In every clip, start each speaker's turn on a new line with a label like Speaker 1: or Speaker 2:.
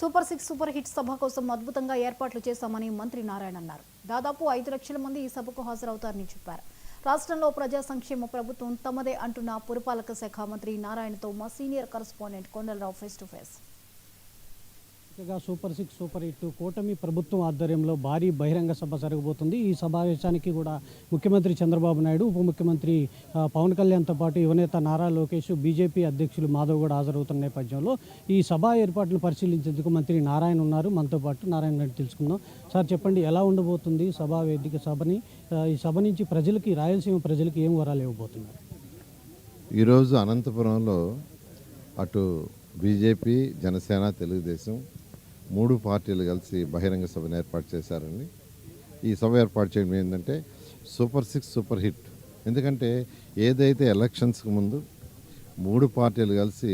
Speaker 1: Super 6 super hit సభ కోసం అద్భుతంగా ఏర్పాట్లు చేశామని మంత్రి నారాయణ అన్నారు. దాదాపు 5 లక్షల మంది ఈ సభకు హాజరవుతారని చెప్పారు. రాష్ట్రంలో ప్రజా సంక్షేమ ప్రభుత్వం తమదే అంటున్న పురపాలక శాఖ మంత్రి నారాయణతో మా senior correspondent Kondalarao face to face.
Speaker 2: Super 6 super hit కూటమి ప్రభుత్వం ఆధ్వర్యంలో భారీ బహిరంగ సభ జరగబోతుంది. ఈ సమావేశానికి కూడా ముఖ్యమంత్రి చంద్రబాబు నాయుడు, ఉప ముఖ్యమంత్రి పవన్ కళ్యాణ్తో పాటు యువనేత నారా లోకేష్, బీజేపీ అధ్యక్షులు మాధవ్ కూడా హాజరవుతున్న నేపథ్యంలో ఈ సభా ఏర్పాట్లను పరిశీలించేందుకు మంత్రి నారాయణ ఉన్నారు. మనతో పాటు నారాయణ రెడ్డి తెలుసుకుందాం. సార్ చెప్పండి, ఎలా ఉండబోతుంది సభా వేదిక సభని? ఈ సభ నుంచి ప్రజలకి, రాయలసీమ ప్రజలకి ఏం వరాలు ఇవ్వబోతున్నారు?
Speaker 3: ఈరోజు అనంతపురంలో అటు బీజేపీ, జనసేన, తెలుగుదేశం 3 పార్టీలు కలిసి బహిరంగ సభను ఏర్పాటు చేశారండి. ఈ సభ ఏర్పాటు చేయడం ఏంటంటే సూపర్ 6 సూపర్ హిట్. ఎందుకంటే ఏదైతే ఎలక్షన్స్కి ముందు 3 పార్టీలు కలిసి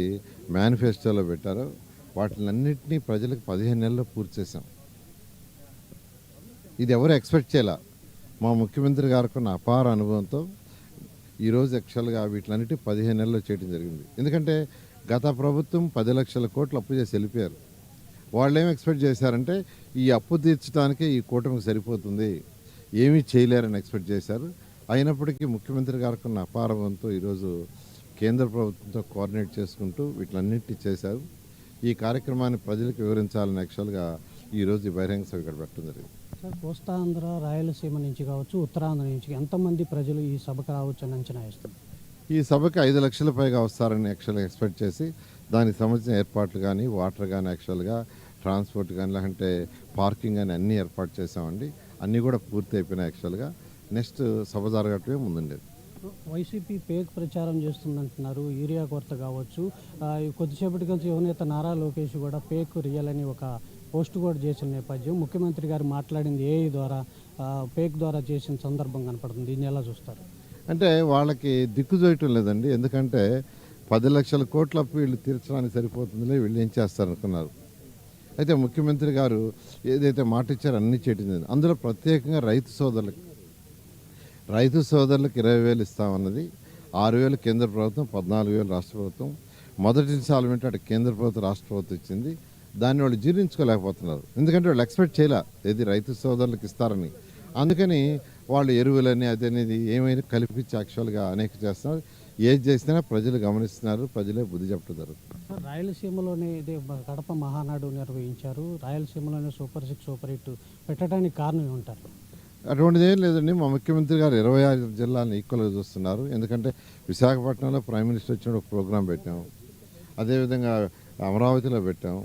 Speaker 3: మేనిఫెస్టోలో పెట్టారో వాటినన్నింటినీ ప్రజలకు 15 నెలల్లో పూర్తి చేశాం. ఇది ఎవరు ఎక్స్పెక్ట్ చేయాల. మా ముఖ్యమంత్రి గారికి ఉన్న అపార అనుభవంతో ఈరోజు యాక్చువల్గా వీటిలన్నిటి 15 నెలల్లో చేయడం జరిగింది. ఎందుకంటే గత ప్రభుత్వం 10 లక్షల కోట్లు అప్పు చేసి వెళ్ళిపోయారు. వాళ్ళు ఏం ఎక్స్పెక్ట్ చేశారంటే ఈ అప్పు తీర్చడానికే ఈ కూటమికి సరిపోతుంది, ఏమీ చేయలేరని ఎక్స్పెక్ట్ చేశారు. అయినప్పటికీ ముఖ్యమంత్రి గారికి ఉన్న అపారవంతో ఈరోజు కేంద్ర ప్రభుత్వంతో కోఆర్డినేట్ చేసుకుంటూ వీటిలన్నింటినీ చేశారు. ఈ కార్యక్రమాన్ని ప్రజలకు వివరించాలని యాక్చువల్గా ఈరోజు ఈ బహిరంగ సభ ఇక్కడ పెట్టడం జరిగింది.
Speaker 2: సార్, కోస్తాంధ్ర, రాయలసీమ నుంచి కావచ్చు, ఉత్తరాంధ్ర నుంచి ఎంతమంది ప్రజలు ఈ సభకు రావచ్చు అని అంచనా వేస్తున్నారు?
Speaker 3: ఈ సభకి 5 లక్షల పైగా వస్తారని యాక్చువల్గా ఎక్స్పెక్ట్ చేసి దానికి సంబంధించిన ఏర్పాట్లు కానీ, వాటర్ కానీ, యాక్చువల్గా ట్రాన్స్పోర్ట్ కానీ, లేదంటే పార్కింగ్ కానీ అన్నీ ఏర్పాటు చేసామండి. అన్నీ కూడా పూర్తి అయిపోయినాయి. యాక్చువల్గా నెక్స్ట్ సభ జరగటమే ముందుండేది.
Speaker 2: వైసీపీ పేక్ ప్రచారం చేస్తుందంటున్నారు. యూరియా కొరత కావచ్చు, కొద్దిసేపటి నుంచి యువనేత నారా లోకేష్ కూడా పేక్ రియల్ అని ఒక పోస్ట్ కూడా చేసిన నేపథ్యం, ముఖ్యమంత్రి గారు మాట్లాడింది ఏఐ ద్వారా, పేక్ ద్వారా చేసిన సందర్భం కనపడుతుంది. దీన్ని ఎలా చూస్తారు?
Speaker 3: అంటే వాళ్ళకి దిక్కు చేయటం లేదండి. ఎందుకంటే 10 లక్షల కోట్ల అప్పు వీళ్ళు తీర్చడానికి సరిపోతుందిలే, వీళ్ళు ఏం చేస్తారనుకున్నారు. అయితే ముఖ్యమంత్రి గారు ఏదైతే మాట ఇచ్చారో అన్నీ చేయటం జరిగింది. అందులో ప్రత్యేకంగా రైతు సోదరులకు 20,000 ఇస్తామన్నది. 6,000 కేంద్ర ప్రభుత్వం, 14,000 రాష్ట్ర ప్రభుత్వం. మొదటి ఇన్స్టాల్మెంట్ అటు కేంద్ర ప్రభుత్వం, రాష్ట్ర ప్రభుత్వం ఇచ్చింది. దాన్ని వాళ్ళు జీర్ణించుకోలేకపోతున్నారు. ఎందుకంటే వాళ్ళు ఎక్స్పెక్ట్ చేయలే ఏది రైతు సోదరులకు ఇస్తారని. అందుకని వాళ్ళు ఎరువులని అదనేది ఏమైనా కల్పించి యాక్చువల్గా అనేక చేస్తున్నారు. ఏది చేసినా ప్రజలు గమనిస్తున్నారు, ప్రజలే బుద్ధి చెప్తున్నారు.
Speaker 2: రాయలసీమలోనే ఇదే కడప మహానాడు నిర్వహించారు. రాయలసీమలోనే సూపర్ 6 సూపర్ హిట్ పెట్టడానికి కారణం ఏమంటారు?
Speaker 3: అటువంటిది ఏం లేదండి. మా ముఖ్యమంత్రి గారు 26 జిల్లాలను ఈక్వల్గా చూస్తున్నారు. ఎందుకంటే విశాఖపట్నంలో ప్రైమ్ మినిస్టర్ వచ్చిన ఒక ప్రోగ్రాం పెట్టాం, అదేవిధంగా అమరావతిలో పెట్టాం,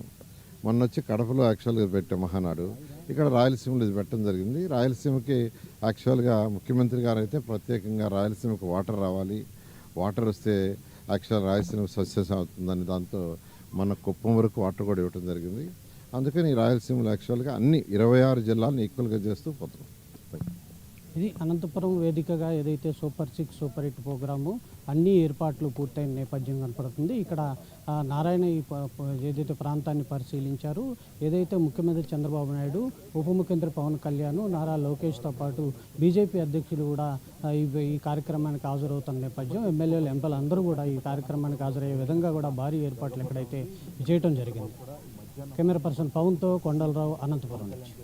Speaker 3: మొన్న వచ్చి కడపలో యాక్చువల్గా పెట్టాం మహానాడు. ఇక్కడ రాయలసీమలో ఇది పెట్టడం జరిగింది. రాయలసీమకి యాక్చువల్గా ముఖ్యమంత్రి గారు అయితే ప్రత్యేకంగా రాయలసీమకు వాటర్ రావాలి, వాటర్ వస్తే యాక్చువల్ రాయలసీమ సక్సెస్ అవుతుందని దాంతో మన కుప్పం వరకు వాటర్ కూడా ఇవ్వడం జరిగింది. అందుకని రాయలసీమలో యాక్చువల్గా అన్ని 26 జిల్లాలను ఈక్వల్గా చేస్తూ పోతున్నాం.
Speaker 2: ఇది అనంతపురం వేదికగా ఏదైతే సూపర్ 6 సూపర్ హిట్ ప్రోగ్రాము అన్ని ఏర్పాట్లు పూర్తయిన నేపథ్యం కనపడుతుంది. ఇక్కడ నారాయణ ఏదైతే ప్రాంతాన్ని పరిశీలించారు, ఏదైతే ముఖ్యమంత్రి చంద్రబాబు నాయుడు, ఉప ముఖ్యమంత్రి పవన్ కళ్యాణ్, నారా లోకేష్తో పాటు బీజేపీ అధ్యక్షులు కూడా ఈ కార్యక్రమానికి హాజరవుతున్న నేపథ్యం, ఎమ్మెల్యేలు, ఎంపీలు అందరూ కూడా ఈ కార్యక్రమానికి హాజరయ్యే విధంగా కూడా భారీ ఏర్పాట్లు ఎక్కడైతే చేయటం జరిగింది. కెమెరా పర్సన్ పవన్తో కొండలరావు, అనంతపురం నుంచి.